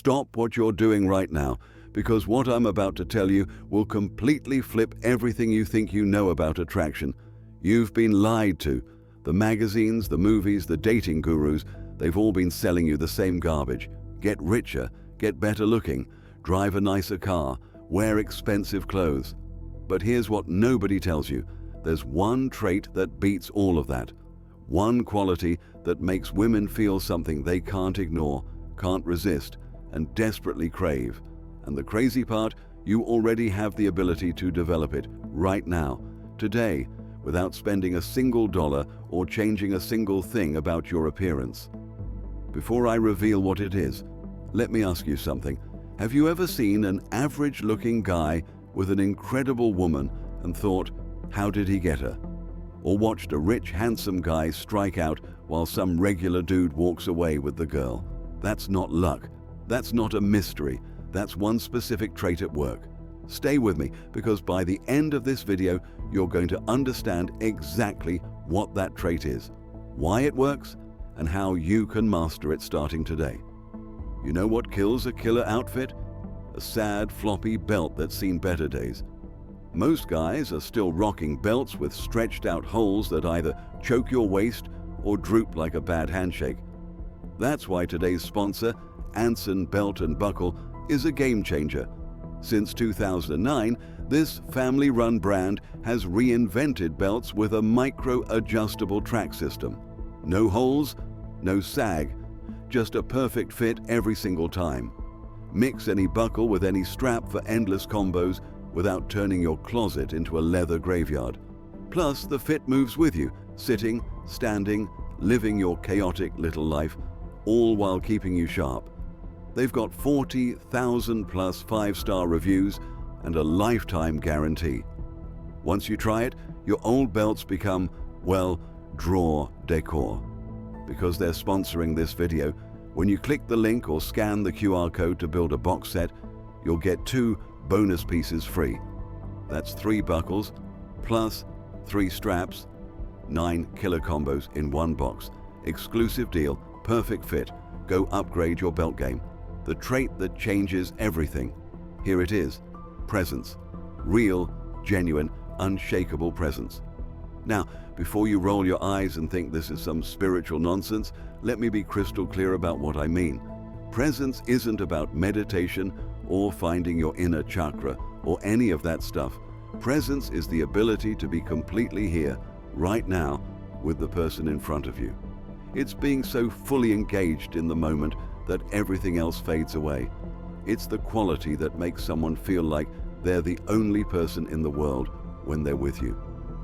stop what you're doing right now, because what I'm about to tell you will completely flip everything you think you know about attraction. You've been lied to. The magazines, the movies, the dating gurus, they've all been selling you the same garbage. Get richer, get better looking, drive a nicer car, wear expensive clothes. But here's what nobody tells you. There's one trait that beats all of that. One quality that makes women feel something they can't ignore, can't resist, and desperately crave. And the crazy part, you already have the ability to develop it right now, today, without spending a single dollar or changing a single thing about your appearance. Before I reveal what it is, let me ask you something. Have you ever seen an average-looking guy with an incredible woman and thought, how did he get her? Or watched a rich, handsome guy strike out while some regular dude walks away with the girl? That's not luck. That's not a mystery. That's one specific trait at work. Stay with me, because by the end of this video, you're going to understand exactly what that trait is, why it works, and how you can master it starting today. You know what kills a killer outfit? A sad, floppy belt that's seen better days. Most guys are still rocking belts with stretched out holes that either choke your waist or droop like a bad handshake. That's why today's sponsor, Anson Belt and Buckle, is a game changer. Since 2009, this family-run brand has reinvented belts with a micro-adjustable track system. No holes, no sag, just a perfect fit every single time. Mix any buckle with any strap for endless combos without turning your closet into a leather graveyard. Plus, the fit moves with you, sitting, standing, living your chaotic little life, all while keeping you sharp. They've got 40,000 plus 5-star reviews and a lifetime guarantee. Once you try it, your old belts become, well, drawer decor. Because they're sponsoring this video, when you click the link or scan the QR code to build a box set, you'll get 2 bonus pieces free. That's 3 buckles plus 3 straps, 9 killer combos in one box. Exclusive deal, perfect fit. Go upgrade your belt game. The trait that changes everything. Here it is, presence. Real, genuine, unshakable presence. Now, before you roll your eyes and think this is some spiritual nonsense, let me be crystal clear about what I mean. Presence isn't about meditation or finding your inner chakra or any of that stuff. Presence is the ability to be completely here, right now, with the person in front of you. It's being so fully engaged in the moment that everything else fades away. It's the quality that makes someone feel like they're the only person in the world when they're with you.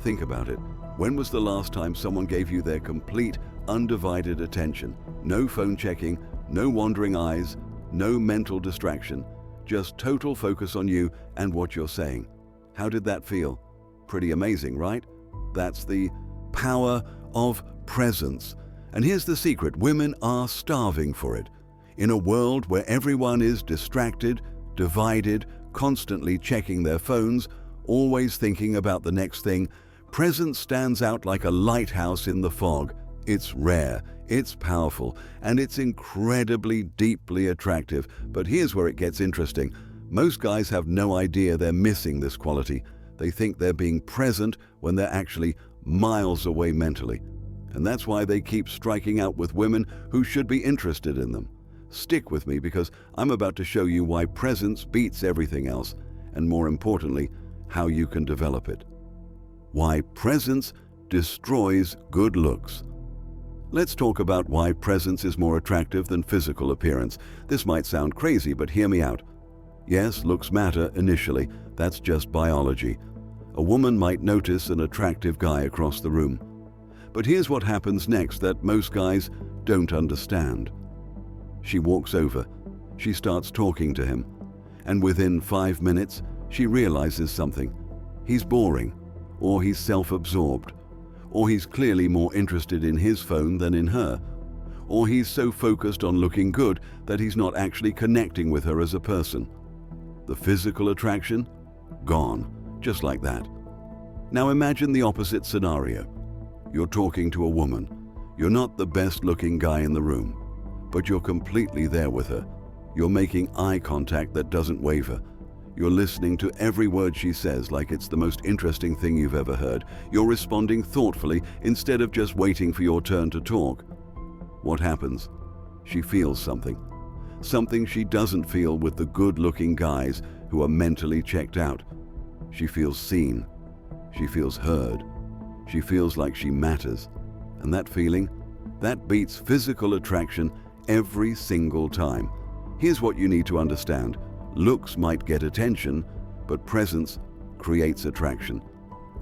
Think about it. When was the last time someone gave you their complete, undivided attention? No phone checking, no wandering eyes, no mental distraction, just total focus on you and what you're saying. How did that feel? Pretty amazing, right? That's the power of presence. And here's the secret, women are starving for it. In a world where everyone is distracted, divided, constantly checking their phones, always thinking about the next thing, presence stands out like a lighthouse in the fog. It's rare, it's powerful, and it's incredibly deeply attractive. But here's where it gets interesting. Most guys have no idea they're missing this quality. They think they're being present when they're actually miles away mentally. And that's why they keep striking out with women who should be interested in them. Stick with me, because I'm about to show you why presence beats everything else, and more importantly, how you can develop it. Why presence destroys good looks. Let's talk about why presence is more attractive than physical appearance. This might sound crazy, but hear me out. Yes, looks matter initially. That's just biology. A woman might notice an attractive guy across the room. But here's what happens next that most guys don't understand. She walks over, she starts talking to him, and within 5 minutes, she realizes something. He's boring, or he's self-absorbed, or he's clearly more interested in his phone than in her, or he's so focused on looking good that he's not actually connecting with her as a person. The physical attraction? Gone, just like that. Now imagine the opposite scenario. You're talking to a woman. You're not the best-looking guy in the room, but you're completely there with her. You're making eye contact that doesn't waver. You're listening to every word she says like it's the most interesting thing you've ever heard. You're responding thoughtfully instead of just waiting for your turn to talk. What happens? She feels something. Something she doesn't feel with the good-looking guys who are mentally checked out. She feels seen. She feels heard. She feels like she matters. And that feeling, that beats physical attraction every single time. Here's what you need to understand. Looks might get attention, but presence creates attraction.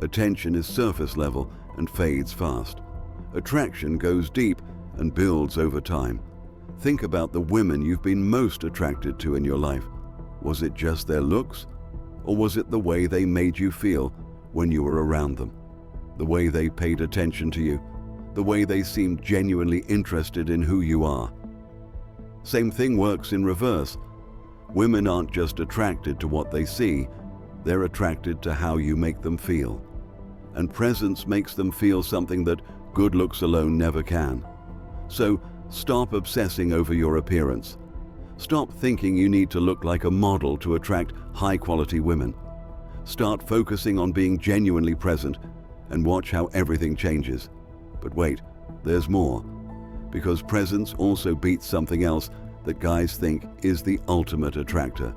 Attention is surface level and fades fast. Attraction goes deep and builds over time. Think about the women you've been most attracted to in your life. Was it just their looks? Or was it the way they made you feel when you were around them? The way they paid attention to you? The way they seemed genuinely interested in who you are? Same thing works in reverse. Women aren't just attracted to what they see, they're attracted to how you make them feel. And presence makes them feel something that good looks alone never can. So stop obsessing over your appearance. Stop thinking you need to look like a model to attract high-quality women. Start focusing on being genuinely present and watch how everything changes. But wait, there's more. Because presence also beats something else that guys think is the ultimate attractor.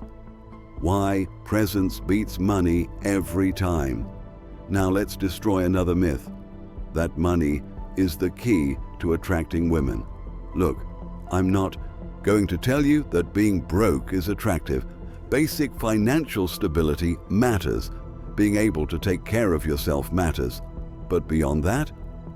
Why presence beats money every time. Now let's destroy another myth. That money is the key to attracting women. Look, I'm not going to tell you that being broke is attractive. Basic financial stability matters. Being able to take care of yourself matters. But beyond that,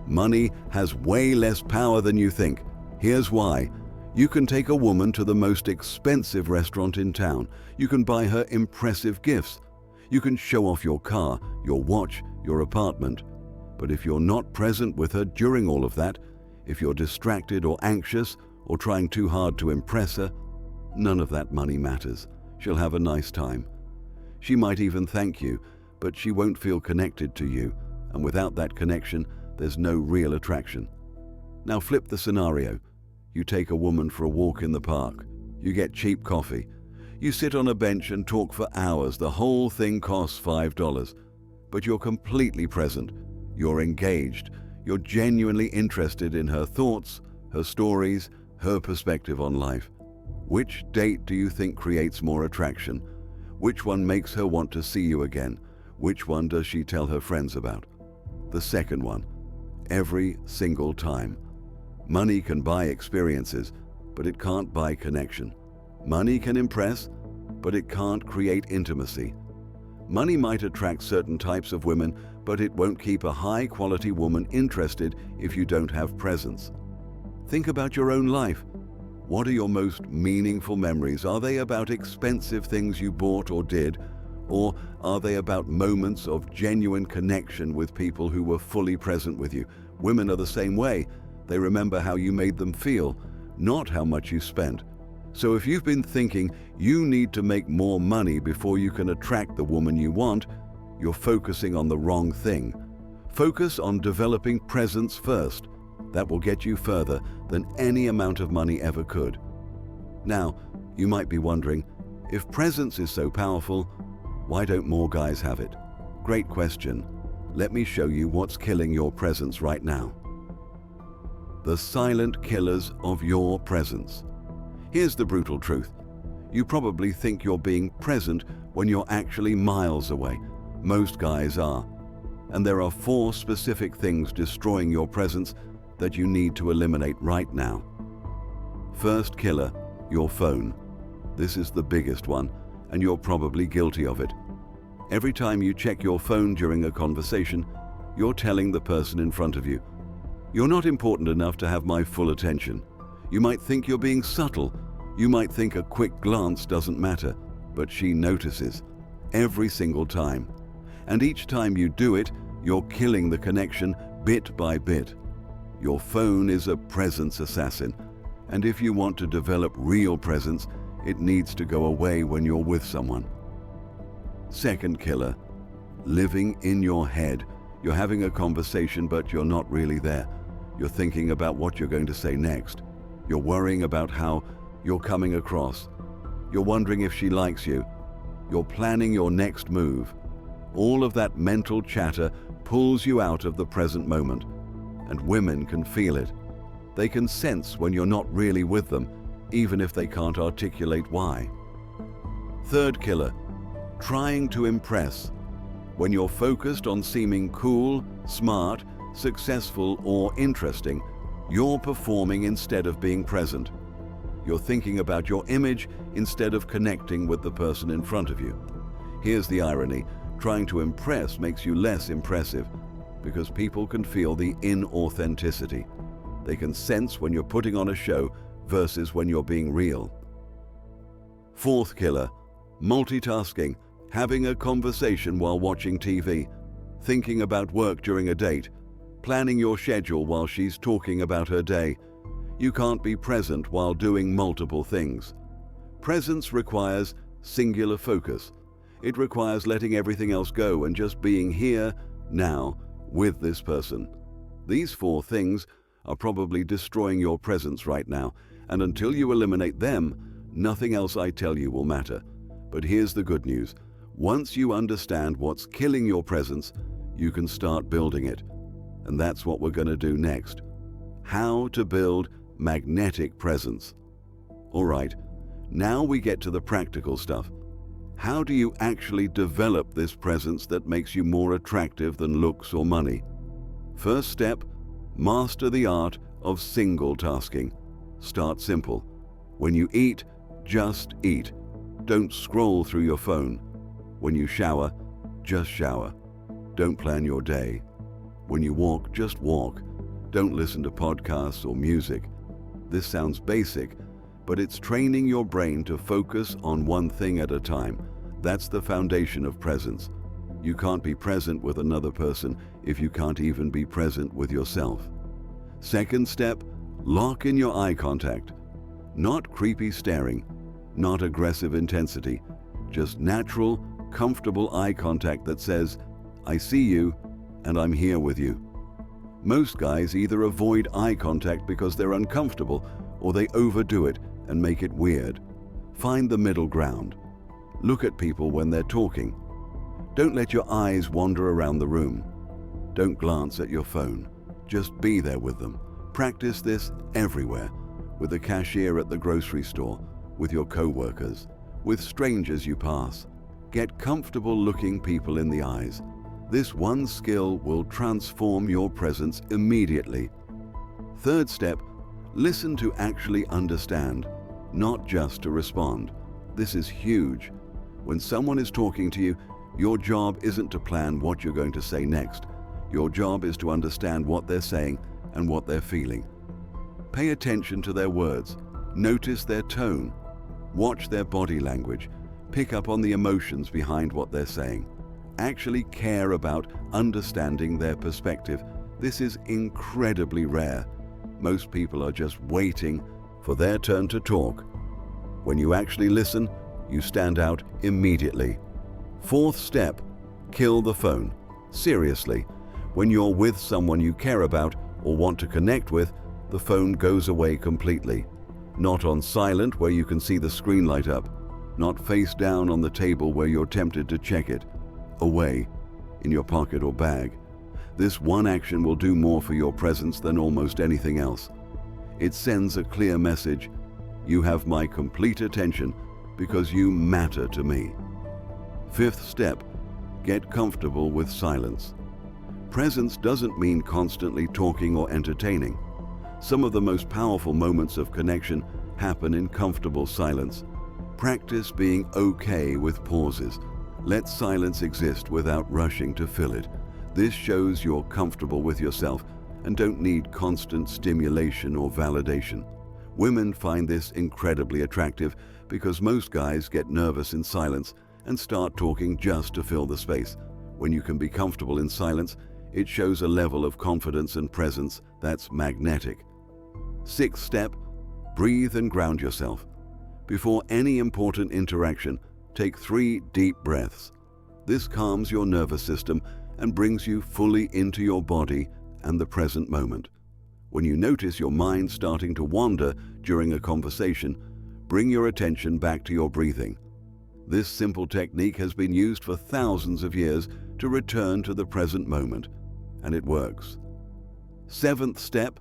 money has way less power than you think. Here's why. You can take a woman to the most expensive restaurant in town. You can buy her impressive gifts. You can show off your car, your watch, your apartment. But if you're not present with her during all of that, if you're distracted or anxious or trying too hard to impress her, none of that money matters. She'll have a nice time. She might even thank you, but she won't feel connected to you. And without that connection, there's no real attraction. Now flip the scenario. You take a woman for a walk in the park. You get cheap coffee. You sit on a bench and talk for hours. The whole thing costs $5. But you're completely present. You're engaged. You're genuinely interested in her thoughts, her stories, her perspective on life. Which date do you think creates more attraction? Which one makes her want to see you again? Which one does she tell her friends about? The second one. Every single time. Money can buy experiences, but it can't buy connection. Money can impress, but it can't create intimacy. Money might attract certain types of women, but it won't keep a high-quality woman interested if you don't have presence. Think about your own life. What are your most meaningful memories? Are they about expensive things you bought or did? Or are they about moments of genuine connection with people who were fully present with you? Women are the same way. They remember how you made them feel, not how much you spent. So if you've been thinking you need to make more money before you can attract the woman you want, you're focusing on the wrong thing. Focus on developing presence first. That will get you further than any amount of money ever could. Now, you might be wondering, if presence is so powerful, why don't more guys have it? Great question. Let me show you what's killing your presence right now. The silent killers of your presence. Here's the brutal truth. You probably think you're being present when you're actually miles away. Most guys are. And there are 4 specific things destroying your presence that you need to eliminate right now. First killer, your phone. This is the biggest one, and you're probably guilty of it. Every time you check your phone during a conversation, you're telling the person in front of you, "You're not important enough to have my full attention." You might think you're being subtle. You might think a quick glance doesn't matter, but she notices every single time. And each time you do it, you're killing the connection bit by bit. Your phone is a presence assassin, and if you want to develop real presence, it needs to go away when you're with someone. Second killer, living in your head. You're having a conversation, but you're not really there. You're thinking about what you're going to say next. You're worrying about how you're coming across. You're wondering if she likes you. You're planning your next move. All of that mental chatter pulls you out of the present moment, and women can feel it. They can sense when you're not really with them, even if they can't articulate why. Third killer, trying to impress. When you're focused on seeming cool, smart, successful, or interesting, you're performing instead of being present. You're thinking about your image instead of connecting with the person in front of you. Here's the irony. Trying to impress makes you less impressive because people can feel the inauthenticity. They can sense when you're putting on a show versus when you're being real. Fourth killer, multitasking, having a conversation while watching TV, thinking about work during a date, planning your schedule while she's talking about her day. You can't be present while doing multiple things. Presence requires singular focus. It requires letting everything else go and just being here, now, with this person. These four things are probably destroying your presence right now, and until you eliminate them, nothing else I tell you will matter. But here's the good news. Once you understand what's killing your presence, you can start building it. And that's what we're going to do next. How to build magnetic presence. All right, now we get to the practical stuff. How do you actually develop this presence that makes you more attractive than looks or money? First step, master the art of single tasking. Start simple. When you eat, just eat. Don't scroll through your phone. When you shower, just shower. Don't plan your day. When you walk, just walk. Don't listen to podcasts or music. This sounds basic, but it's training your brain to focus on one thing at a time. That's the foundation of presence. You can't be present with another person if you can't even be present with yourself. Second step, lock in your eye contact. Not creepy staring, not aggressive intensity, just natural, comfortable eye contact that says, I see you and I'm here with you. Most guys either avoid eye contact because they're uncomfortable or they overdo it and make it weird. Find the middle ground. Look at people when they're talking. Don't let your eyes wander around the room. Don't glance at your phone. Just be there with them. Practice this everywhere, with the cashier at the grocery store, with your co-workers, with strangers you pass. Get comfortable looking people in the eyes. This one skill will transform your presence immediately. Third step, listen to actually understand, not just to respond. This is huge. When someone is talking to you, your job isn't to plan what you're going to say next. Your job is to understand what they're saying and what they're feeling. Pay attention to their words. Notice their tone. Watch their body language. Pick up on the emotions behind what they're saying. Actually care about understanding their perspective. This is incredibly rare. Most people are just waiting for their turn to talk. When you actually listen, you stand out immediately. Fourth step, kill the phone. Seriously, when you're with someone you care about or want to connect with, the phone goes away completely. Not on silent where you can see the screen light up. Not face down on the table where you're tempted to check it. Away, in your pocket or bag. This one action will do more for your presence than almost anything else. It sends a clear message. You have my complete attention because you matter to me. Fifth step, get comfortable with silence. Presence doesn't mean constantly talking or entertaining. Some of the most powerful moments of connection happen in comfortable silence. Practice being okay with pauses. Let silence exist without rushing to fill it. This shows you're comfortable with yourself and don't need constant stimulation or validation. Women find this incredibly attractive because most guys get nervous in silence and start talking just to fill the space. When you can be comfortable in silence, it shows a level of confidence and presence that's magnetic. Sixth step, breathe and ground yourself. Before any important interaction, take 3 deep breaths. This calms your nervous system and brings you fully into your body and the present moment. When you notice your mind starting to wander during a conversation, bring your attention back to your breathing. This simple technique has been used for thousands of years to return to the present moment, and it works. 7th step,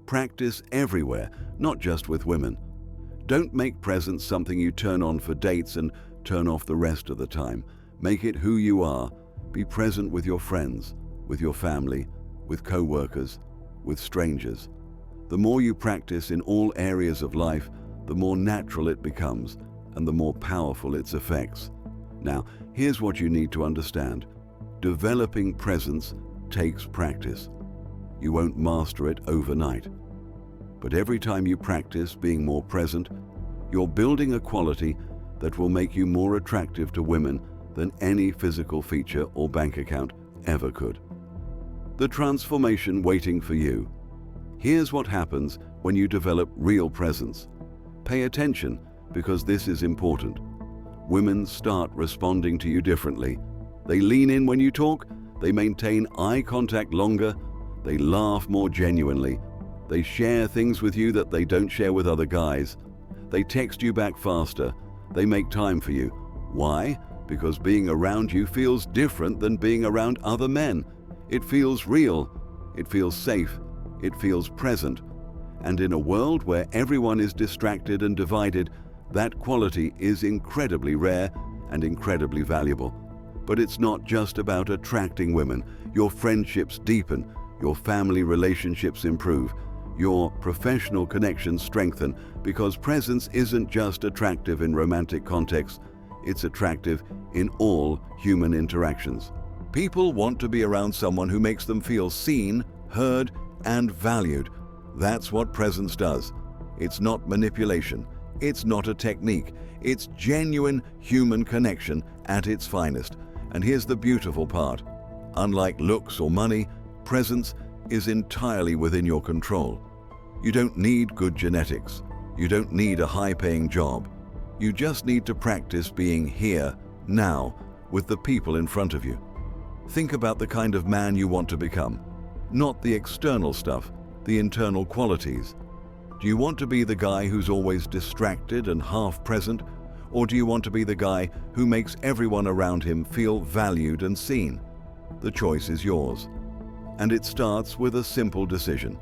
practice everywhere, not just with women. Don't make presence something you turn on for dates and turn off the rest of the time. Make it who you are. Be present with your friends, with your family, with co-workers, with strangers. The more you practice in all areas of life, the more natural it becomes and the more powerful its effects. Now, here's what you need to understand. Developing presence takes practice. You won't master it overnight. But every time you practice being more present, you're building a quality that will make you more attractive to women than any physical feature or bank account ever could. The transformation waiting for you. Here's what happens when you develop real presence. Pay attention, because this is important. Women start responding to you differently. They lean in when you talk, they maintain eye contact longer, they laugh more genuinely, they share things with you that they don't share with other guys, they text you back faster, they make time for you. Why? Because being around you feels different than being around other men. It feels real, it feels safe, it feels present. And in a world where everyone is distracted and divided, that quality is incredibly rare and incredibly valuable. But it's not just about attracting women. Your friendships deepen, your family relationships improve, your professional connections strengthen, because presence isn't just attractive in romantic contexts, it's attractive in all human interactions. People want to be around someone who makes them feel seen, heard, and valued. That's what presence does. It's not manipulation. It's not a technique. It's genuine human connection at its finest. And here's the beautiful part. Unlike looks or money, presence is entirely within your control. You don't need good genetics. You don't need a high-paying job. You just need to practice being here, now, with the people in front of you. Think about the kind of man you want to become. Not the external stuff, the internal qualities. Do you want to be the guy who's always distracted and half present? Or do you want to be the guy who makes everyone around him feel valued and seen? The choice is yours. And it starts with a simple decision: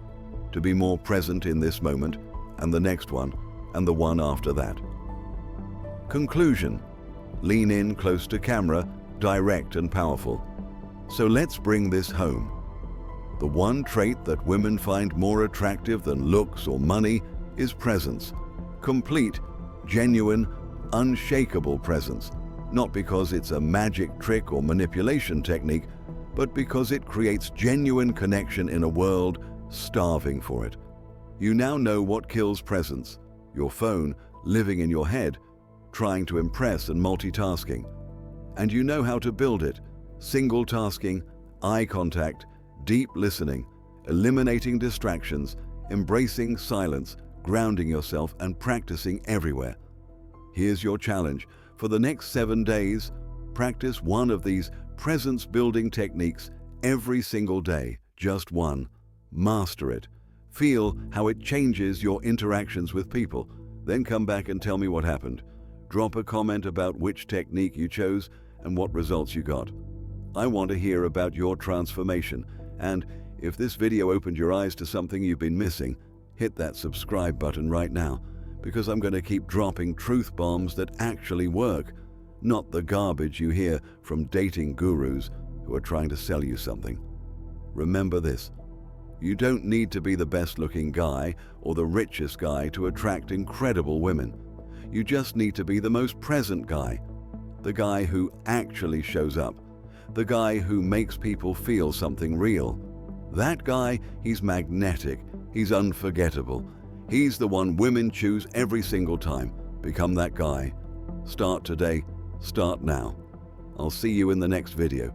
to be more present in this moment, and the next one, and the one after that. Conclusion: lean in close to camera, direct and powerful. So let's bring this home. The one trait that women find more attractive than looks or money is presence. Complete, genuine, unshakable presence. Not because it's a magic trick or manipulation technique, but because it creates genuine connection in a world starving for it. You now know what kills presence: your phone living in your head, trying to impress and multitasking. And you know how to build it: single tasking, eye contact, deep listening, eliminating distractions, embracing silence, grounding yourself, and practicing everywhere. Here's your challenge. For the next 7 days, practice one of these presence-building techniques every single day. Just one. Master it. Feel how it changes your interactions with people. Then come back and tell me what happened. Drop a comment about which technique you chose and what results you got. I want to hear about your transformation. And if this video opened your eyes to something you've been missing, hit that subscribe button right now, because I'm going to keep dropping truth bombs that actually work, not the garbage you hear from dating gurus who are trying to sell you something. Remember this: you don't need to be the best-looking guy or the richest guy to attract incredible women. You just need to be the most present guy, the guy who actually shows up, the guy who makes people feel something real. That guy, he's magnetic, he's unforgettable. He's the one women choose every single time. Become that guy. Start today, start now. I'll see you in the next video.